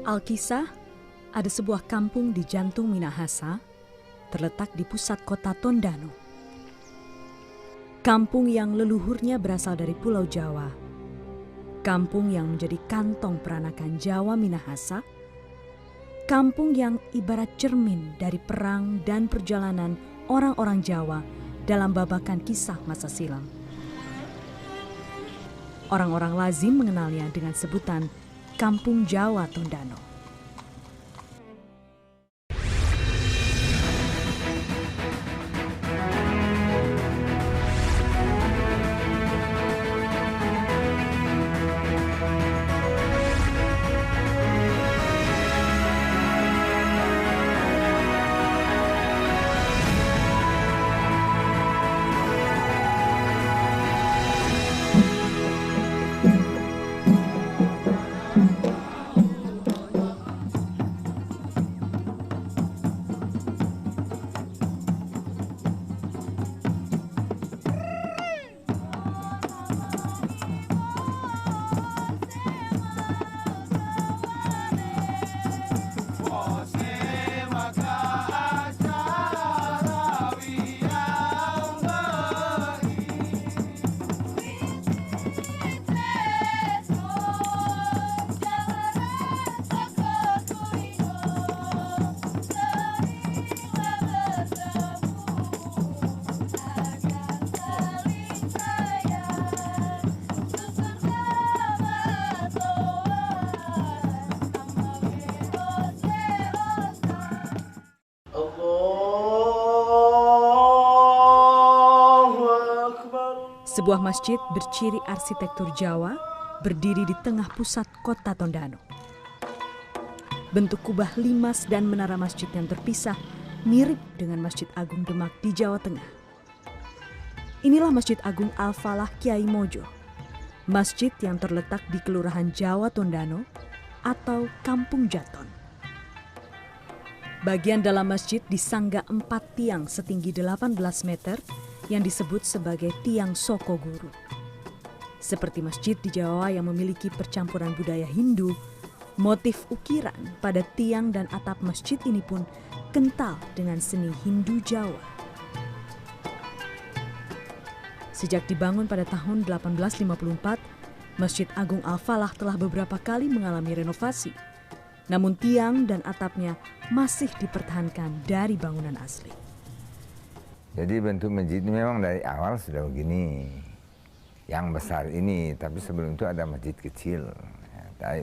Alkisah, ada sebuah kampung di jantung Minahasa, terletak di pusat kota Tondano. Kampung yang leluhurnya berasal dari Pulau Jawa. Kampung yang menjadi kantong peranakan Jawa Minahasa. Kampung yang ibarat cermin dari perang dan perjalanan orang-orang Jawa dalam babakan kisah masa silam. Orang-orang lazim mengenalnya dengan sebutan Kampung Jawa Tondano. Sebuah masjid berciri arsitektur Jawa berdiri di tengah pusat kota Tondano. Bentuk kubah limas dan menara masjid yang terpisah mirip dengan Masjid Agung Demak di Jawa Tengah. Inilah Masjid Agung Al-Falah Kiai Mojo, masjid yang terletak di Kelurahan Jawa Tondano atau Kampung Jaton. Bagian dalam masjid disangga 4 tiang setinggi 18 meter yang disebut sebagai tiang Soko Guru. Seperti masjid di Jawa yang memiliki percampuran budaya Hindu, motif ukiran pada tiang dan atap masjid ini pun kental dengan seni Hindu Jawa. Sejak dibangun pada tahun 1854, Masjid Agung Al-Falah telah beberapa kali mengalami renovasi. Namun tiang dan atapnya masih dipertahankan dari bangunan asli. Jadi bentuk masjid ini memang dari awal sudah begini, yang besar ini. Tapi sebelum itu ada masjid kecil.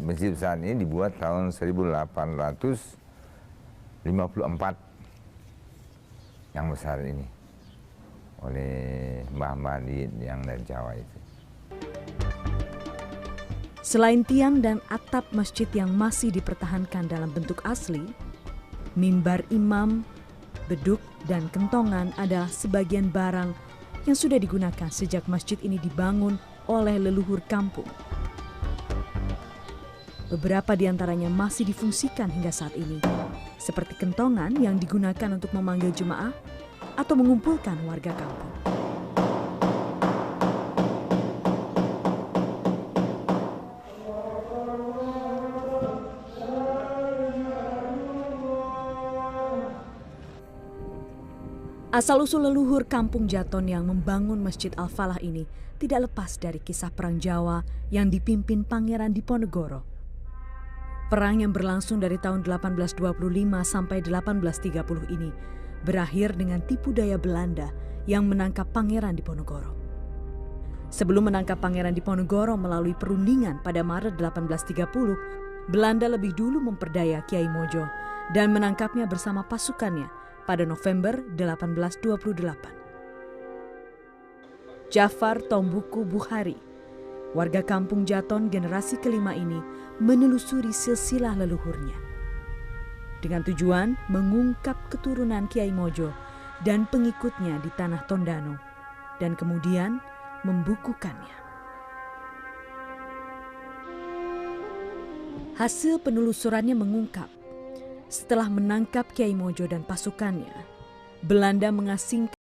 Masjid besar ini dibuat tahun 1854, yang besar ini, oleh Mbah Madid yang dari Jawa itu. Selain tiang dan atap masjid yang masih dipertahankan dalam bentuk asli, mimbar imam, beduk, dan kentongan adalah sebagian barang yang sudah digunakan sejak masjid ini dibangun oleh leluhur kampung. Beberapa di antaranya masih difungsikan hingga saat ini, seperti kentongan yang digunakan untuk memanggil jemaah atau mengumpulkan warga kampung. Asal-usul leluhur Kampung Jaton yang membangun Masjid Al-Falah ini tidak lepas dari kisah Perang Jawa yang dipimpin Pangeran Diponegoro. Perang yang berlangsung dari tahun 1825 sampai 1830 ini berakhir dengan tipu daya Belanda yang menangkap Pangeran Diponegoro. Sebelum menangkap Pangeran Diponegoro melalui perundingan pada Maret 1830, Belanda lebih dulu memperdaya Kiai Mojo dan menangkapnya bersama pasukannya pada November 1828. Jafar Tombuku Bukhari, warga Kampung Jaton generasi kelima ini menelusuri silsilah leluhurnya dengan tujuan mengungkap keturunan Kiai Mojo dan pengikutnya di tanah Tondano dan kemudian membukukannya. Hasil penelusurannya mengungkap, setelah menangkap Kiai Mojo dan pasukannya, Belanda mengasingkan